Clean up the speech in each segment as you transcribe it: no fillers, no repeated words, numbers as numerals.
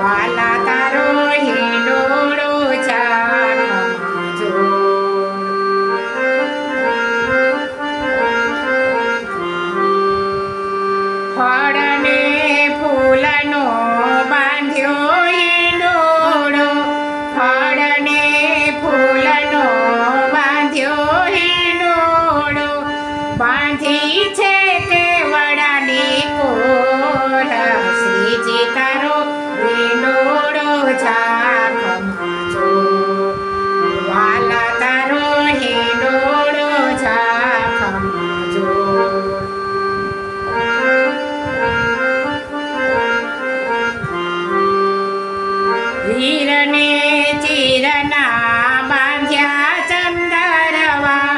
વાલા તારો હિંડોળો ચાખજો. ફળ ને ફૂલનો બાંધ્યો હિંડોળો, ફળ ને ફૂલનો બાંધ્યો હિંડોળો, બાંધી છે કેવડાની કોર. શ્રીજી તારો હિંડોળો ચાખજો, વાલા તારો હિંડોળો ચાખજો. વીરને ચીરના બાંધ્યા ચંદરવા,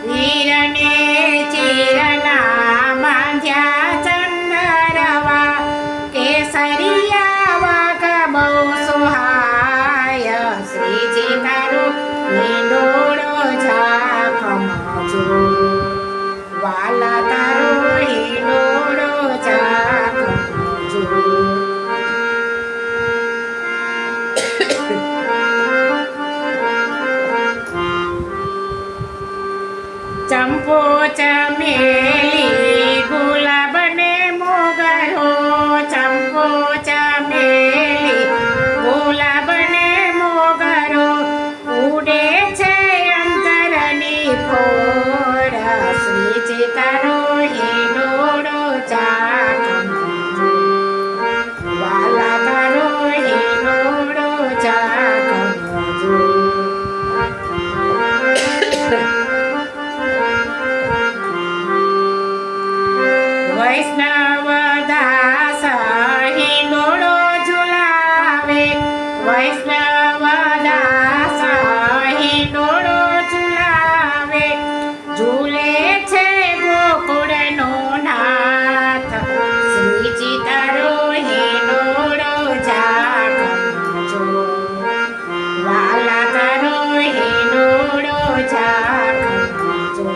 વીરને ચીરના બાંધ્યા ચંદરવા, કેસરિયા વાઘ બહુ સુહાય. શ્રીજી તારો હિંડોળો ચાખજો, વાલા તારો હિંડોળો ચાખજો. ચંપો ચમેલી ગુલાબ ને મોગરો, ચંપો ચમેલી ગુલાબ ને મોગરો, ઉડે છે અંતરની ફોડ. શ્રીજી તારો હિંડોળો ચાખજો, વાલા તારો હિંડોળો ચાખજો. વૈષ્ણવ દાસ હિંડોળો ઝુલાવે, વૈષ્ણવ દાસ હિંડોળો ઝુલાવે, ઝૂલે છે ગોકુળનો નાથ. શ્રીજી તારો હિંડોળો ચાખજો, વાલા તારો હિંડોળો ચાખજો.